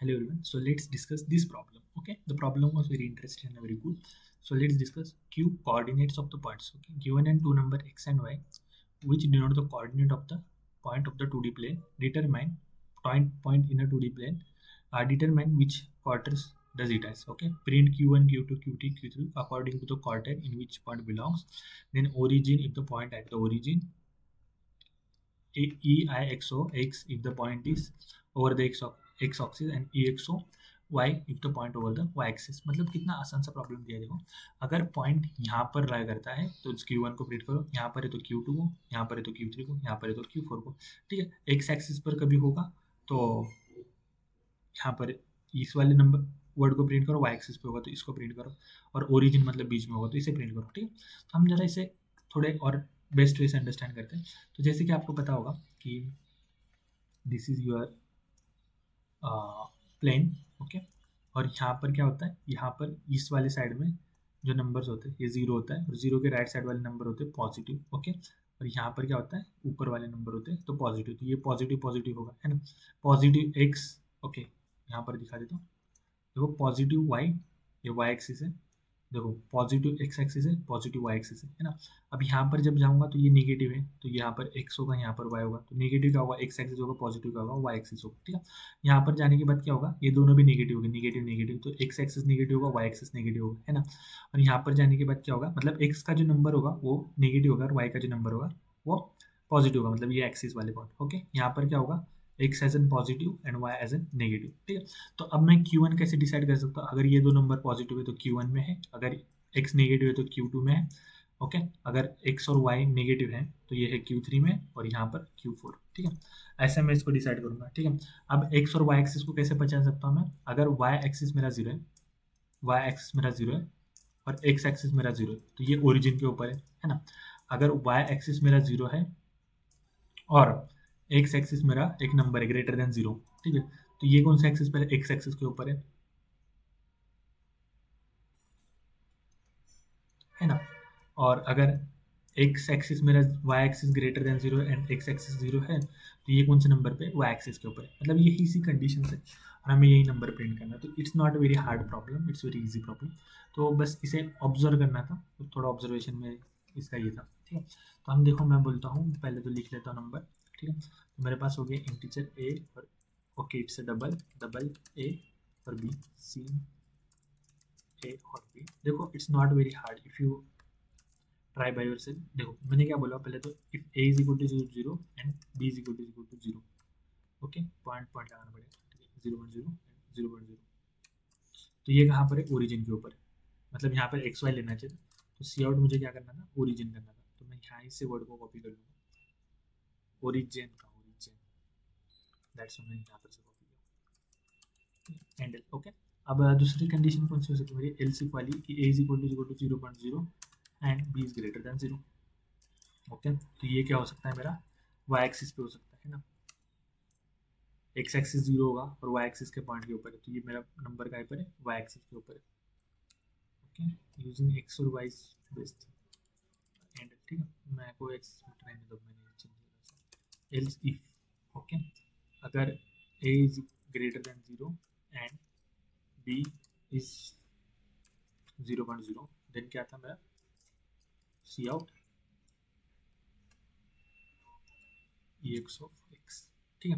Hello everyone. So let's discuss this problem. Okay, the problem was very interesting and very good. So let's discuss q coordinates of the points. Okay, given and two number x and y, which denote the coordinate of the point of the 2D plane. Determine point in a 2D plane. Determine which quarters does it has. Okay, print q1, q2, q3, q3 according to the quarter in which point belongs. Then origin if the point at the origin. EIXO x if the point is over the x axis and EXO y if the point over the y axis. मतलब कितना आसान सा problem दिया है देखो. अगर point यहाँ पर लाई करता है तो Q1 को प्रिंट करो, यहाँ पर है तो Q2 को, यहाँ पर है तो Q3 को, यहाँ पर है तो Q4 को. ठीक है, एक्स एक्सिस पर कभी होगा तो यहाँ पर इस वाले नंबर वर्ड को प्रिंट करो, वाई एक्सिस पे होगा तो इसको प्रिंट करो, और ओरिजिन मतलब बीच में होगा तो इसे प्रिंट करो. ठीक है, तो हम जरा इसे थोड़े और बेस्ट वे से अंडरस्टैंड करते हैं. तो जैसे कि आपको पता होगा कि this is your plane. Okay, और यहाँ पर क्या होता है, यहाँ पर इस वाले साइड में जो नंबर्स होते हैं ये जीरो होता है, और जीरो के राइट साइड वाले नंबर होते हैं पॉजिटिव. ओके, और यहाँ पर क्या होता है, ऊपर वाले नंबर होते हैं तो पॉजिटिव, तो ये पॉजिटिव पॉजिटिव होगा, है ना. Positive x. ओके, यहाँ पर दिखा देता हूँ. देखो पॉजिटिव वाई, ये वाई एक्सिस है. देखो पॉजिटिव एक्स एक्सिस है, पॉजिटिव वाई एक्सिस है ना. अब यहाँ पर जब जाऊँगा तो ये नेगेटिव है, तो यहाँ पर एक्स होगा, यहाँ पर वाई होगा, तो नेगेटिव क्या होगा, एक्स एक्सिस होगा, पॉजिटिव क्या होगा, वाई एक्सिस होगा. ठीक है, यहाँ पर जाने के बाद क्या होगा, ये दोनों भी नेगेटिव होंगे, नेगेटिव नेगेटिव, तो एक्स एक्सिस नेगेटिव होगा, वाई एक्सिस नेगेटिव होगा, है ना. और यहाँ पर जाने के बाद क्या होगा, मतलब एक्स का जो नंबर होगा वो नेगेटिव होगा, और वाई का जो नंबर होगा वो पॉजिटिव होगा, मतलब ये एक्सिस वाले पॉइंट. ओके, यहाँ पर क्या होगा, x as an positive and y as an negative. ठीक है, तो अब मैं Q1 कैसे डिसाइड कर सकता हूँ, अगर ये दो नंबर पॉजिटिव है तो Q1 में है, अगर x नेगेटिव है तो Q2 में है. ओके, अगर x और y नेगेटिव है तो ये है Q3 में, और यहाँ पर Q4. ठीक है, ऐसे मैं इसको डिसाइड करूंगा. ठीक है, अब x और y एक्सिस को कैसे पहचान सकता हूँ मैं, अगर y एक्सिस मेरा जीरो है, y एक्सिस मेरा जीरो है, और x एक्सिस मेरा जीरो है, तो ये ओरिजिन के ऊपर है ना. अगर y एक्सिस मेरा जीरो है और x एक्सिस मेरा एक नंबर है ग्रेटर देन जीरो. ठीक है, तो ये कौन सा एक्सिस पर है, x एक्सिस के ऊपर है ना. और अगर एक्स एक्सिस मेरा y axis greater than zero and x axis zero है, तो ये कौन से नंबर पे, वाई एक्सिस के ऊपर है. मतलब यही सी कंडीशन है और हमें यही नंबर प्रिंट करना है. तो it's not very hard problem, it's very easy problem. तो बस इसे ऑब्जर्व करना था, तो थोड़ा ऑब्जर्वेशन में इसका ये था. ठीक है, तो हम देखो, मैं बोलता हूँ पहले तो लिख लेता हूँ नंबर. ठीक है, तो मेरे पास हो गया इंटीजर ए, और okay it's double double a और बी, सी ए और बी. देखो it's not very hard if you try by yourself. देखो मैंने क्या बोला पहले, तो if A is equal to zero zero and B is equal to zero. Okay, point point लगाना पड़ेगा. ठीक है, 0.0 0.0. तो ये कहाँ पर है, ओरिजिन के ऊपर है, मतलब यहाँ पर एक्स वाई लेना चाहिए. तो सी आउट मुझे क्या करना था, ओरिजिन करना था, तो मैं यहाँ से वर्ड को कॉपी कर लूँगा, ओरिजिन का ओरिजिन. दैट्स मैंने यहाँ पर से कॉपी किया एंड. ओके, अब दूसरी कंडीशन कौन सी हो सकती है मेरी, एल सी वाली, कि A is equal to 0.0 and B is greater than zero. Okay, तो ये क्या हो सकता है मेरा, वाई एक्सिस पे हो सकता है ना. एक्स एक्सिस जीरो होगा और वाई एक्सिस के पॉइंट के ऊपर है, तो ये मेरा नंबर का पर है, वाई एक्सिस के ऊपर है. ओके, यूजिंग एक्स और वाई बेस्ड एंड. ठीक है, मैं को एक्स रहने दो, मैंने चेंज एल्स इफ. ओके, अगर A is greater than zero and B is 0.0, then क्या था मेरा, cout E X of X. ठीक है,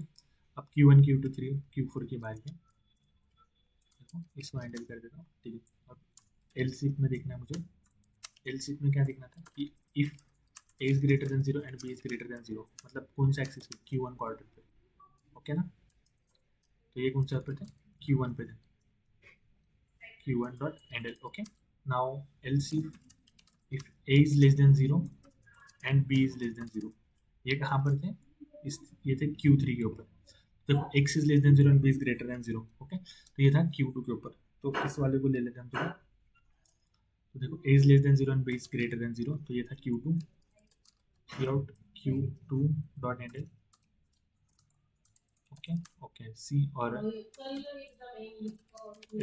अब Q1 Q2 3 Q4 की बारी है. देखो इसको हैंडल कर देता हूँ. ठीक है, अब एल सीप में देखना है मुझे, एल सीप में क्या देखना था कि if A is greater than zero and B is greater than zero, मतलब कौन सा एक्सिस पे, Q1 क्वार्टर पे. ओके ना, तो ये कौन सा पे थे, Q1 पे थे, Q1 dot endl. Okay, now else if A is less than zero and B is less than zero, ये कहाँ पर थे, इस ये थे Q3 के ऊपर. देखो x is less than zero and B is greater than zero. Okay, तो ये था Q2 के ऊपर. तो इस वाले को ले लेते हैं हम थोड़ा. तो देखो A is less than zero and B is greater than zero, तो ये था Q2, cout Q2 dot endl. Okay okay, सी और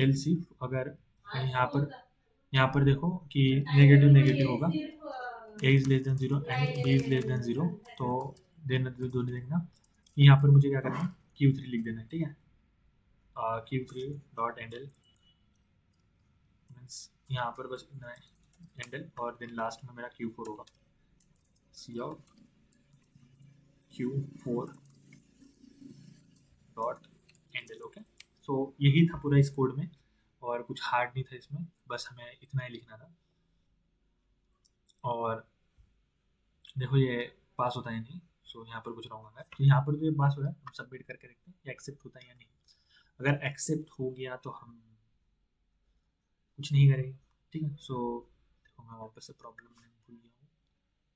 एल सी. अगर यहाँ पर देखो कि नेगेटिव नेगेटिव होगा, A is less than zero and B is less than zero, तो देना दोनों देखना. यहाँ पर मुझे क्या करना है, Q3 लिख देना है. ठीक है, Q3 डॉट हैंडल मीन्स यहाँ पर बस इतना हैंडल और देन लास्ट में मेरा Q4 होगा, cout Q4 dot endl. Okay, so यही था पूरा इस कोड में और कुछ हार्ड नहीं था इसमें, बस हमें इतना ही लिखना था। और देखो ये पास होता है नहीं, सो यहाँ पर कुछ रॉन्ग आ है, तो यहाँ पर तो ये पास हो रहा है, हम सबमिट करके देखते हैं ये एक्सेप्ट होता है या नहीं। अगर एक्सेप्ट हो गया तो हम कुछ नहीं करेंगे, ठीक है। सो देखो मैं वापस से प्रॉब्लम में भूल गया हूँ,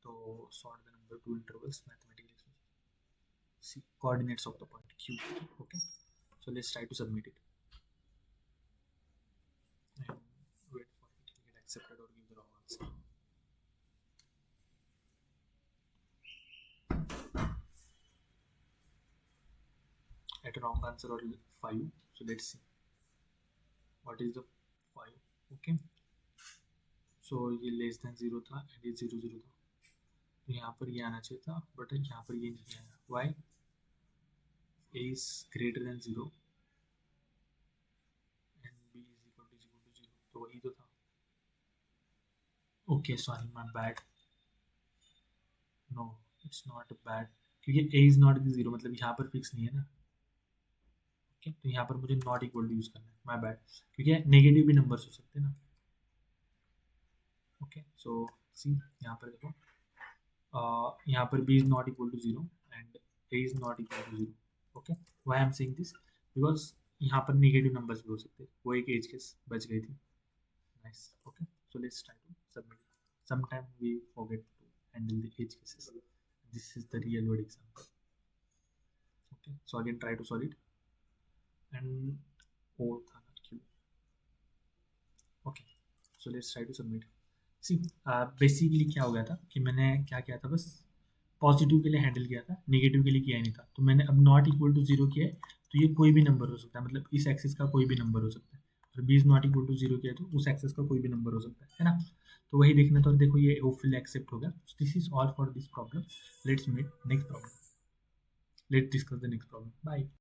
तो sort the number to intervals mathematically see coordinates of the point q। Okay, so let's try to submit it and wait for it to get accepted or give the wrong answer. At a wrong answer or 5, so let's see what is the 5. okay, so ये less than 0 था and ये 0 0 था, तो यहाँ पर ये आना चाहिए था बट यहाँ पर ये नहीं आया। Y? a is greater than 0 and b is equal to 0, तो वही तो था। Okay sorry my bad, no it's not bad, क्योंकि a इज नॉट 0 मतलब यहाँ पर फिक्स नहीं है ना। ओके, तो यहाँ पर मुझे नॉट इक्वल टू यूज करना है, माय बैड, क्योंकि नेगेटिव भी नंबर्स हो सकते हैं ना। ओके, सो सी यहाँ पर देखो, यहाँ पर b is not equal to 0 and a is not equal to 0। Okay, why I am saying this, because यहाँ पर नेगेटिव नंबर्स भी हो सकते हैं, वो एक एज केस बच गई थी। Nice. Okay, so let's try to submit. Sometime we forget to handle the edge cases, this is the real world example. Okay, so again try to solve it and ओ था ना क्यू। Okay, so let's try to submit. See basically क्या हो गया था कि मैंने क्या किया था, बस पॉजिटिव के लिए हैंडल किया था, नेगेटिव के लिए किया ही नहीं था। तो मैंने अब नॉट इक्वल टू 0 किया है, तो ये कोई भी नंबर हो सकता है, मतलब इस एक्सिस का कोई भी नंबर हो सकता है। और b is not equal to 0 किया है, तो उस एक्सिस का कोई भी नंबर हो सकता है ना। तो वही देखना था, और देखो ये होपफुली एक्सेप्ट हो गया। This is all for this problem. Let's make next problem, let's discuss the next problem. Bye.